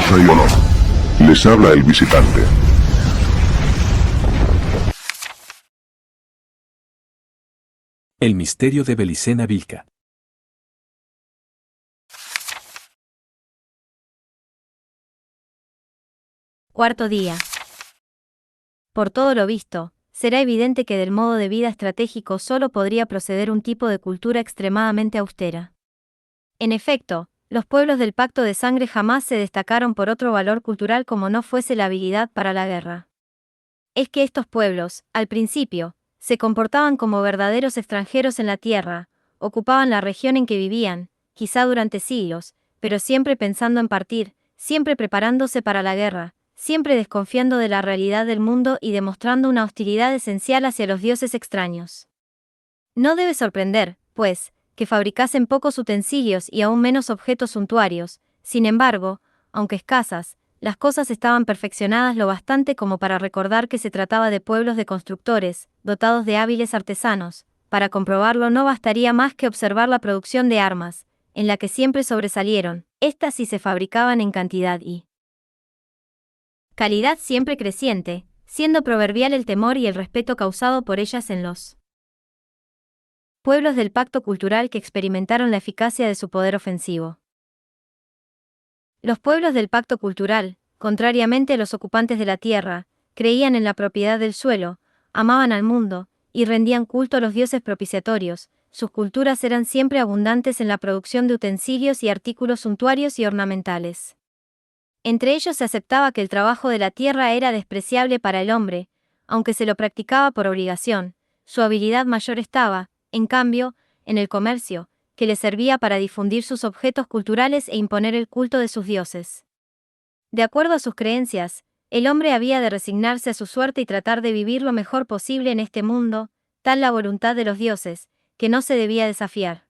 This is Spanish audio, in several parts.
soy o no. Les habla el visitante. El misterio de Belicena Vilca. Cuarto día. Por todo lo visto, será evidente que del modo de vida estratégico solo podría proceder un tipo de cultura extremadamente austera. En efecto, los pueblos del Pacto de Sangre jamás se destacaron por otro valor cultural como no fuese la habilidad para la guerra. Es que estos pueblos, al principio, se comportaban como verdaderos extranjeros en la tierra, ocupaban la región en que vivían, quizá durante siglos, pero siempre pensando en partir, siempre preparándose para la guerra, siempre desconfiando de la realidad del mundo y demostrando una hostilidad esencial hacia los dioses extraños. No debe sorprender, pues, que fabricasen pocos utensilios y aún menos objetos suntuarios. Sin embargo, aunque escasas, las cosas estaban perfeccionadas lo bastante como para recordar que se trataba de pueblos de constructores, dotados de hábiles artesanos. Para comprobarlo no bastaría más que observar la producción de armas, en la que siempre sobresalieron, estas sí se fabricaban en cantidad y calidad siempre creciente, siendo proverbial el temor y el respeto causado por ellas en los pueblos del pacto cultural que experimentaron la eficacia de su poder ofensivo. Los pueblos del pacto cultural, contrariamente a los ocupantes de la tierra, creían en la propiedad del suelo, amaban al mundo, y rendían culto a los dioses propiciatorios. Sus culturas eran siempre abundantes en la producción de utensilios y artículos suntuarios y ornamentales. Entre ellos se aceptaba que el trabajo de la tierra era despreciable para el hombre, aunque se lo practicaba por obligación. Su habilidad mayor estaba, en cambio, en el comercio, que le servía para difundir sus objetos culturales e imponer el culto de sus dioses. De acuerdo a sus creencias, el hombre había de resignarse a su suerte y tratar de vivir lo mejor posible en este mundo, tal la voluntad de los dioses, que no se debía desafiar.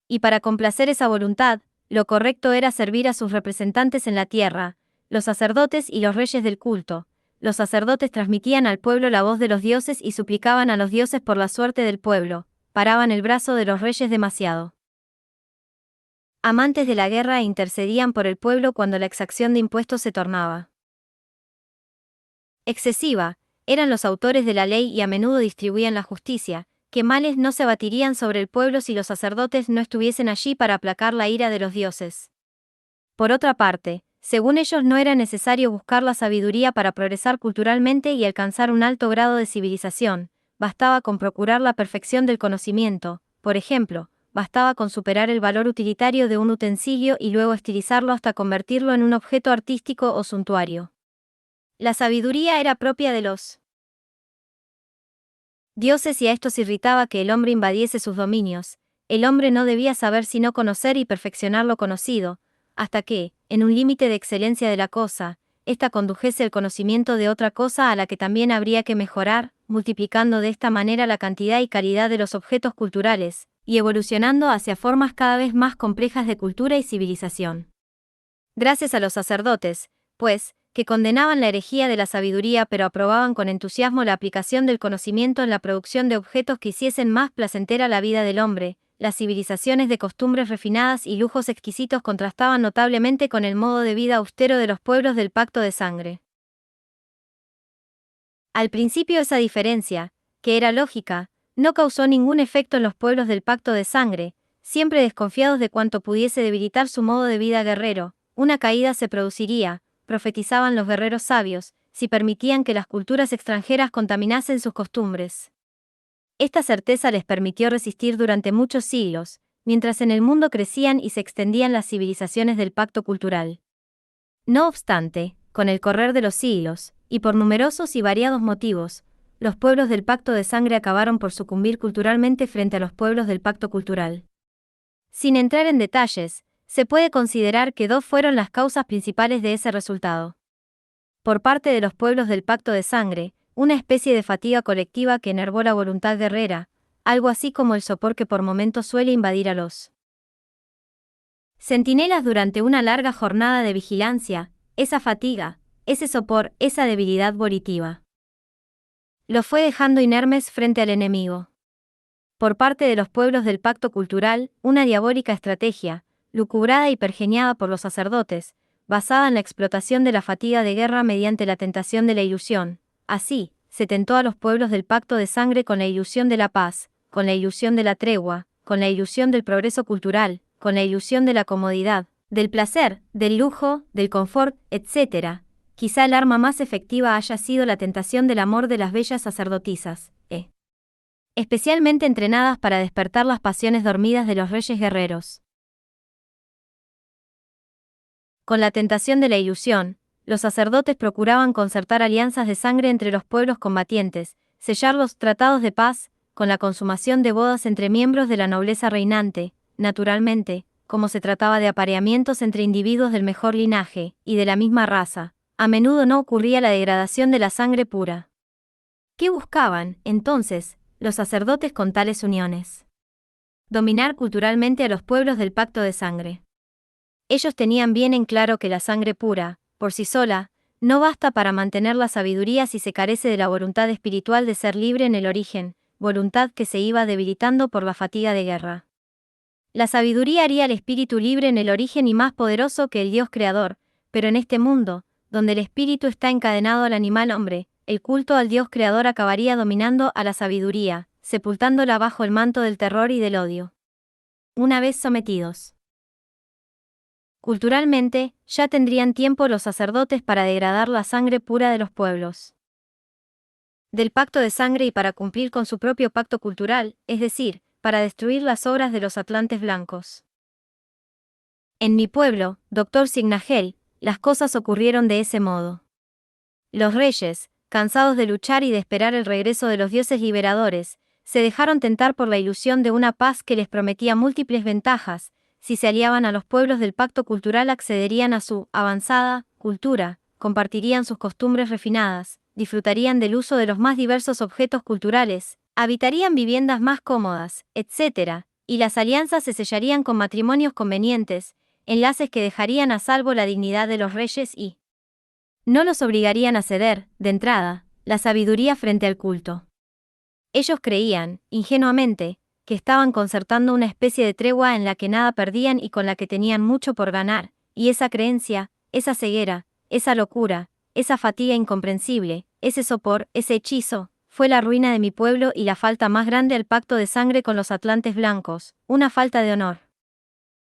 Y para complacer esa voluntad, lo correcto era servir a sus representantes en la tierra, los sacerdotes y los reyes del culto. Los sacerdotes transmitían al pueblo la voz de los dioses y suplicaban a los dioses por la suerte del pueblo, paraban el brazo de los reyes demasiado amantes de la guerra e intercedían por el pueblo cuando la exacción de impuestos se tornaba excesiva. Eran los autores de la ley y a menudo distribuían la justicia, que males no se abatirían sobre el pueblo si los sacerdotes no estuviesen allí para aplacar la ira de los dioses. Por otra parte, según ellos no era necesario buscar la sabiduría para progresar culturalmente y alcanzar un alto grado de civilización, bastaba con procurar la perfección del conocimiento. Por ejemplo, bastaba con superar el valor utilitario de un utensilio y luego estilizarlo hasta convertirlo en un objeto artístico o suntuario. La sabiduría era propia de los dioses y a estos irritaba que el hombre invadiese sus dominios. El hombre no debía saber sino conocer y perfeccionar lo conocido, hasta que, en un límite de excelencia de la cosa, ésta condujese el conocimiento de otra cosa a la que también habría que mejorar, multiplicando de esta manera la cantidad y calidad de los objetos culturales, y evolucionando hacia formas cada vez más complejas de cultura y civilización. Gracias a los sacerdotes, pues, que condenaban la herejía de la sabiduría pero aprobaban con entusiasmo la aplicación del conocimiento en la producción de objetos que hiciesen más placentera la vida del hombre, las civilizaciones de costumbres refinadas y lujos exquisitos contrastaban notablemente con el modo de vida austero de los pueblos del pacto de sangre. Al principio esa diferencia, que era lógica, no causó ningún efecto en los pueblos del pacto de sangre, siempre desconfiados de cuanto pudiese debilitar su modo de vida guerrero. Una caída se produciría, profetizaban los guerreros sabios, si permitían que las culturas extranjeras contaminasen sus costumbres. Esta certeza les permitió resistir durante muchos siglos, mientras en el mundo crecían y se extendían las civilizaciones del pacto cultural. No obstante, con el correr de los siglos, y por numerosos y variados motivos, los pueblos del pacto de sangre acabaron por sucumbir culturalmente frente a los pueblos del pacto cultural. Sin entrar en detalles, se puede considerar que dos fueron las causas principales de ese resultado. Por parte de los pueblos del pacto de sangre, una especie de fatiga colectiva que enervó la voluntad guerrera, algo así como el sopor que por momentos suele invadir a los centinelas durante una larga jornada de vigilancia, esa fatiga, ese sopor, esa debilidad volitiva. Lo fue dejando inermes frente al enemigo. Por parte de los pueblos del pacto cultural, una diabólica estrategia, lucubrada y pergeñada por los sacerdotes, basada en la explotación de la fatiga de guerra mediante la tentación de la ilusión. Así, se tentó a los pueblos del pacto de sangre con la ilusión de la paz, con la ilusión de la tregua, con la ilusión del progreso cultural, con la ilusión de la comodidad, del placer, del lujo, del confort, etc. Quizá el arma más efectiva haya sido la tentación del amor de las bellas sacerdotisas, especialmente entrenadas para despertar las pasiones dormidas de los reyes guerreros. Con la tentación de la ilusión, los sacerdotes procuraban concertar alianzas de sangre entre los pueblos combatientes, sellar los tratados de paz, con la consumación de bodas entre miembros de la nobleza reinante, naturalmente, como se trataba de apareamientos entre individuos del mejor linaje, y de la misma raza, a menudo no ocurría la degradación de la sangre pura. ¿Qué buscaban, entonces, los sacerdotes con tales uniones? Dominar culturalmente a los pueblos del pacto de sangre. Ellos tenían bien en claro que la sangre pura, por sí sola, no basta para mantener la sabiduría si se carece de la voluntad espiritual de ser libre en el origen, voluntad que se iba debilitando por la fatiga de guerra. La sabiduría haría al espíritu libre en el origen y más poderoso que el Dios creador, pero en este mundo, donde el espíritu está encadenado al animal hombre, el culto al Dios creador acabaría dominando a la sabiduría, sepultándola bajo el manto del terror y del odio. Una vez sometidos culturalmente, ya tendrían tiempo los sacerdotes para degradar la sangre pura de los pueblos del pacto de sangre y para cumplir con su propio pacto cultural, es decir, para destruir las obras de los atlantes blancos. En mi pueblo, Dr. Signagel, las cosas ocurrieron de ese modo. Los reyes, cansados de luchar y de esperar el regreso de los dioses liberadores, se dejaron tentar por la ilusión de una paz que les prometía múltiples ventajas. Si se aliaban a los pueblos del pacto cultural accederían a su avanzada cultura, compartirían sus costumbres refinadas, disfrutarían del uso de los más diversos objetos culturales, habitarían viviendas más cómodas, etc., y las alianzas se sellarían con matrimonios convenientes, enlaces que dejarían a salvo la dignidad de los reyes y no los obligarían a ceder, de entrada, la sabiduría frente al culto. Ellos creían, ingenuamente, que estaban concertando una especie de tregua en la que nada perdían y con la que tenían mucho por ganar, y esa creencia, esa ceguera, esa locura, esa fatiga incomprensible, ese sopor, ese hechizo, fue la ruina de mi pueblo y la falta más grande al pacto de sangre con los atlantes blancos, una falta de honor.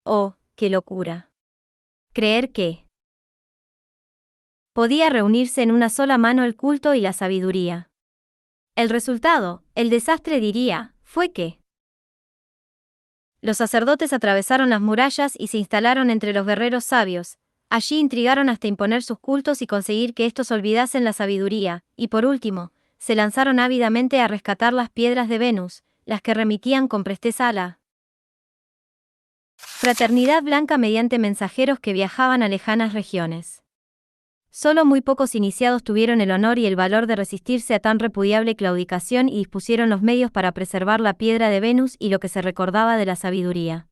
¡Oh, qué locura! Creer que podía reunirse en una sola mano el culto y la sabiduría. El resultado, el desastre diría, fue que los sacerdotes atravesaron las murallas y se instalaron entre los guerreros sabios. Allí intrigaron hasta imponer sus cultos y conseguir que estos olvidasen la sabiduría, y por último, se lanzaron ávidamente a rescatar las piedras de Venus, las que remitían con presteza a la fraternidad blanca mediante mensajeros que viajaban a lejanas regiones. Solo muy pocos iniciados tuvieron el honor y el valor de resistirse a tan repudiable claudicación y dispusieron los medios para preservar la piedra de Venus y lo que se recordaba de la sabiduría.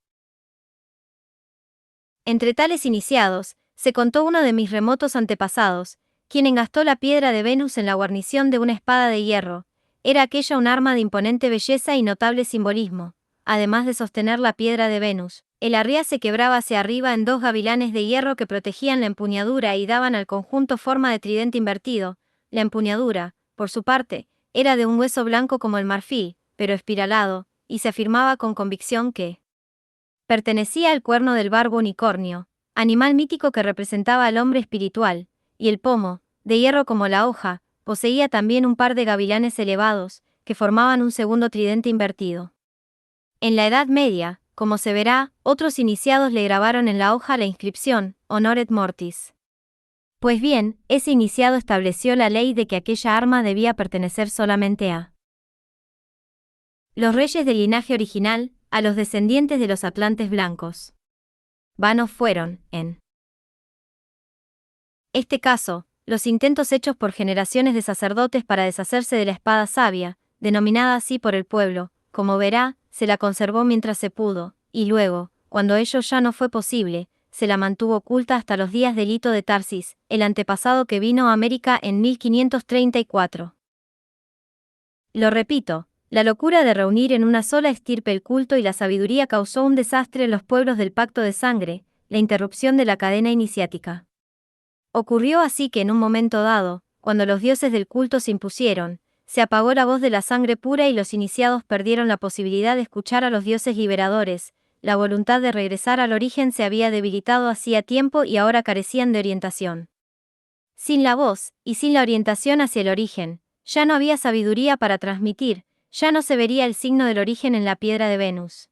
Entre tales iniciados, se contó uno de mis remotos antepasados, quien engastó la piedra de Venus en la guarnición de una espada de hierro. Era aquella un arma de imponente belleza y notable simbolismo. Además de sostener la piedra de Venus, el arriá se quebraba hacia arriba en dos gavilanes de hierro que protegían la empuñadura y daban al conjunto forma de tridente invertido. La empuñadura, por su parte, era de un hueso blanco como el marfil, pero espiralado, y se afirmaba con convicción que pertenecía al cuerno del barbo unicornio, animal mítico que representaba al hombre espiritual, y el pomo, de hierro como la hoja, poseía también un par de gavilanes elevados, que formaban un segundo tridente invertido. En la Edad Media, como se verá, otros iniciados le grabaron en la hoja la inscripción, Honor et Mortis. Pues bien, ese iniciado estableció la ley de que aquella arma debía pertenecer solamente a los reyes del linaje original, a los descendientes de los atlantes blancos. Vanos fueron, en este caso, los intentos hechos por generaciones de sacerdotes para deshacerse de la espada sabia, denominada así por el pueblo. Como verá, se la conservó mientras se pudo, y luego, cuando ello ya no fue posible, se la mantuvo oculta hasta los días de Lito de Tarsis, el antepasado que vino a América en 1534. Lo repito, la locura de reunir en una sola estirpe el culto y la sabiduría causó un desastre en los pueblos del pacto de sangre, la interrupción de la cadena iniciática. Ocurrió así que en un momento dado, cuando los dioses del culto se impusieron, se apagó la voz de la sangre pura y los iniciados perdieron la posibilidad de escuchar a los dioses liberadores. La voluntad de regresar al origen se había debilitado hacía tiempo y ahora carecían de orientación. Sin la voz, y sin la orientación hacia el origen, ya no había sabiduría para transmitir, ya no se vería el signo del origen en la piedra de Venus.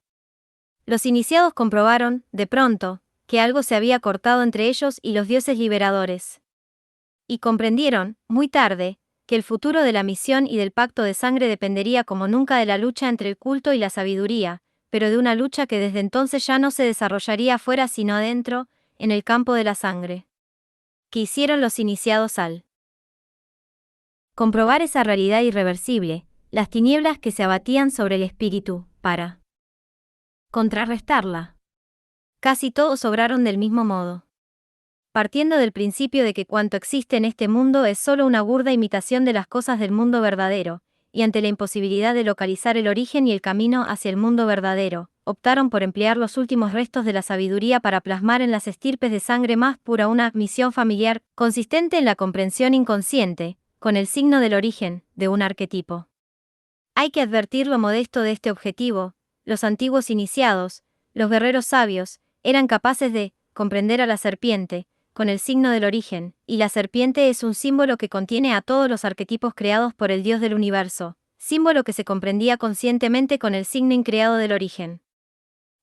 Los iniciados comprobaron, de pronto, que algo se había cortado entre ellos y los dioses liberadores. Y comprendieron, muy tarde, que el futuro de la misión y del pacto de sangre dependería como nunca de la lucha entre el culto y la sabiduría, pero de una lucha que desde entonces ya no se desarrollaría afuera sino adentro, en el campo de la sangre. ¿Qué hicieron los iniciados al comprobar esa realidad irreversible, las tinieblas que se abatían sobre el espíritu, para contrarrestarla? Casi todos obraron del mismo modo. Partiendo del principio de que cuanto existe en este mundo es solo una burda imitación de las cosas del mundo verdadero, y ante la imposibilidad de localizar el origen y el camino hacia el mundo verdadero, optaron por emplear los últimos restos de la sabiduría para plasmar en las estirpes de sangre más pura una misión familiar, consistente en la comprensión inconsciente, con el signo del origen, de un arquetipo. Hay que advertir lo modesto de este objetivo. Los antiguos iniciados, los guerreros sabios, eran capaces de comprender a la serpiente, con el signo del origen, y la serpiente es un símbolo que contiene a todos los arquetipos creados por el Dios del universo, símbolo que se comprendía conscientemente con el signo increado del origen.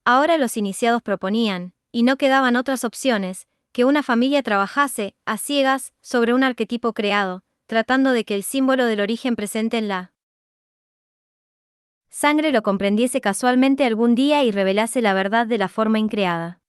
Ahora los iniciados proponían, y no quedaban otras opciones, que una familia trabajase, a ciegas, sobre un arquetipo creado, tratando de que el símbolo del origen presente en la sangre lo comprendiese casualmente algún día y revelase la verdad de la forma increada.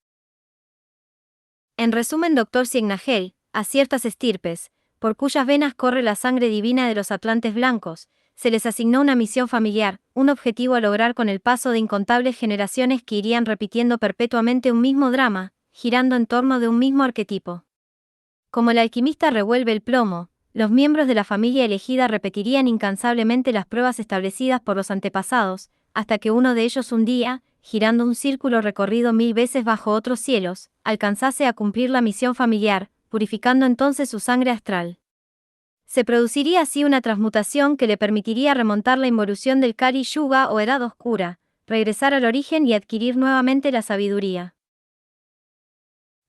En resumen, Dr. Ciegnagel, a ciertas estirpes, por cuyas venas corre la sangre divina de los atlantes blancos, se les asignó una misión familiar, un objetivo a lograr con el paso de incontables generaciones que irían repitiendo perpetuamente un mismo drama, girando en torno de un mismo arquetipo. Como el alquimista revuelve el plomo, los miembros de la familia elegida repetirían incansablemente las pruebas establecidas por los antepasados, hasta que uno de ellos un día, girando un círculo recorrido 1000 veces bajo otros cielos, alcanzase a cumplir la misión familiar, purificando entonces su sangre astral. Se produciría así una transmutación que le permitiría remontar la involución del Kali Yuga o Edad Oscura, regresar al origen y adquirir nuevamente la sabiduría.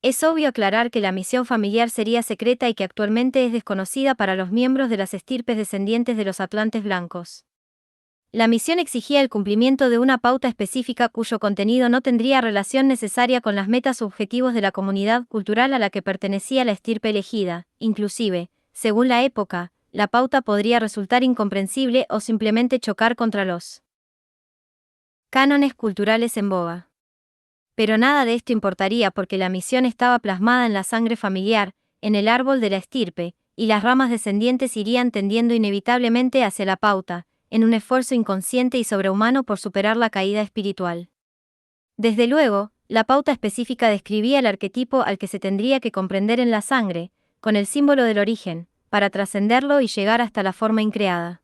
Es obvio aclarar que la misión familiar sería secreta y que actualmente es desconocida para los miembros de las estirpes descendientes de los atlantes blancos. La misión exigía el cumplimiento de una pauta específica cuyo contenido no tendría relación necesaria con las metas o objetivos de la comunidad cultural a la que pertenecía la estirpe elegida. Inclusive, según la época, la pauta podría resultar incomprensible o simplemente chocar contra los cánones culturales en boga. Pero nada de esto importaría porque la misión estaba plasmada en la sangre familiar, en el árbol de la estirpe, y las ramas descendientes irían tendiendo inevitablemente hacia la pauta, en un esfuerzo inconsciente y sobrehumano por superar la caída espiritual. Desde luego, la pauta específica describía el arquetipo al que se tendría que comprender en la sangre, con el símbolo del origen, para trascenderlo y llegar hasta la forma increada.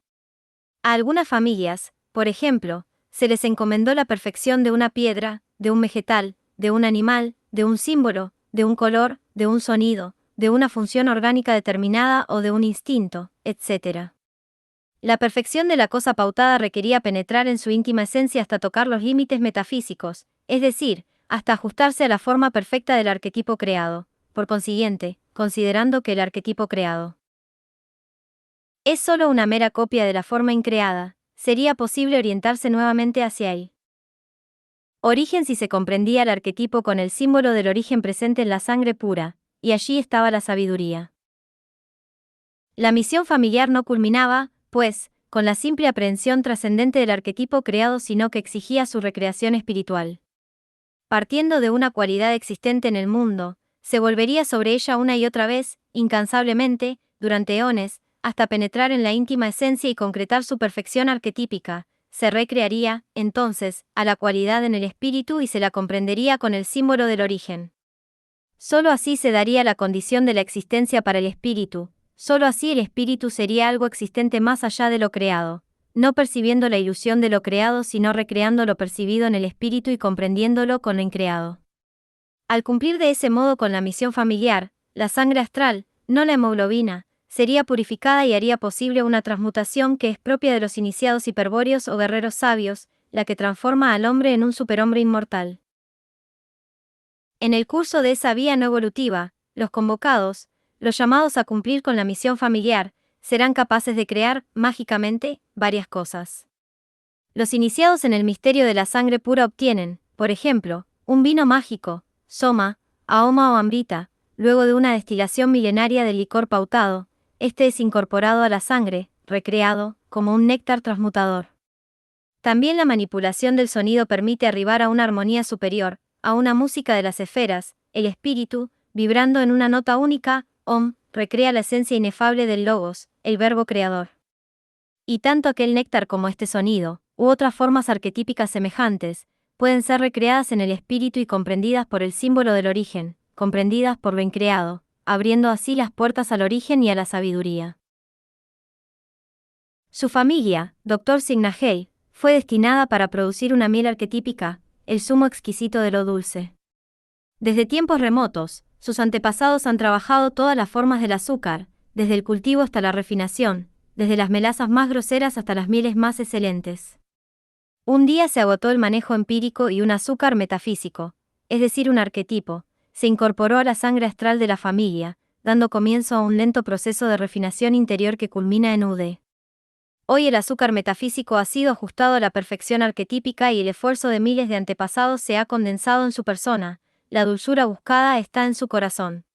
A algunas familias, por ejemplo, se les encomendó la perfección de una piedra, de un vegetal, de un animal, de un símbolo, de un color, de un sonido, de una función orgánica determinada o de un instinto, etc. La perfección de la cosa pautada requería penetrar en su íntima esencia hasta tocar los límites metafísicos, es decir, hasta ajustarse a la forma perfecta del arquetipo creado. Por consiguiente, considerando que el arquetipo creado es solo una mera copia de la forma increada, sería posible orientarse nuevamente hacia él. Origen si se comprendía el arquetipo con el símbolo del origen presente en la sangre pura, y allí estaba la sabiduría. La misión familiar no culminaba, pues, con la simple aprehensión trascendente del arquetipo creado, sino que exigía su recreación espiritual. Partiendo de una cualidad existente en el mundo, se volvería sobre ella una y otra vez, incansablemente, durante eones, hasta penetrar en la íntima esencia y concretar su perfección arquetípica. Se recrearía, entonces, a la cualidad en el espíritu y se la comprendería con el símbolo del origen. Solo así se daría la condición de la existencia para el espíritu, solo así el espíritu sería algo existente más allá de lo creado, no percibiendo la ilusión de lo creado sino recreando lo percibido en el espíritu y comprendiéndolo con lo increado. Al cumplir de ese modo con la misión familiar, la sangre astral, no la hemoglobina, sería purificada y haría posible una transmutación que es propia de los iniciados hiperbóreos o guerreros sabios, la que transforma al hombre en un superhombre inmortal. En el curso de esa vía no evolutiva, los convocados, los llamados a cumplir con la misión familiar, serán capaces de crear, mágicamente, varias cosas. Los iniciados en el misterio de la sangre pura obtienen, por ejemplo, un vino mágico, soma, ahoma o amrita, luego de una destilación milenaria del licor pautado, este es incorporado a la sangre, recreado, como un néctar transmutador. También la manipulación del sonido permite arribar a una armonía superior, a una música de las esferas, el espíritu, vibrando en una nota única, Om, recrea la esencia inefable del Logos, el verbo creador. Y tanto aquel néctar como este sonido, u otras formas arquetípicas semejantes, pueden ser recreadas en el espíritu y comprendidas por el símbolo del origen, comprendidas por lo increado, abriendo así las puertas al origen y a la sabiduría. Su familia, Dr. Signahei, fue destinada para producir una miel arquetípica, el zumo exquisito de lo dulce. Desde tiempos remotos, sus antepasados han trabajado todas las formas del azúcar, desde el cultivo hasta la refinación, desde las melazas más groseras hasta las mieles más excelentes. Un día se agotó el manejo empírico y un azúcar metafísico, es decir, un arquetipo, se incorporó a la sangre astral de la familia, dando comienzo a un lento proceso de refinación interior que culmina en UD. Hoy el azúcar metafísico ha sido ajustado a la perfección arquetípica y el esfuerzo de miles de antepasados se ha condensado en su persona, la dulzura buscada está en su corazón.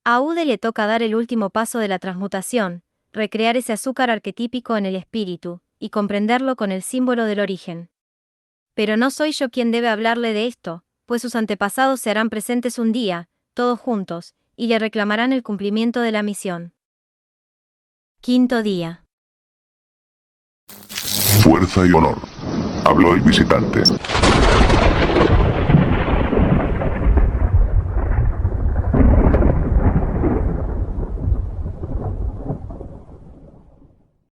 A UD le toca dar el último paso de la transmutación, recrear ese azúcar arquetípico en el espíritu, y comprenderlo con el símbolo del origen. Pero no soy yo quien debe hablarle de esto, pues sus antepasados se harán presentes un día, todos juntos, y le reclamarán el cumplimiento de la misión. Quinto día. Fuerza y honor. Habló el visitante.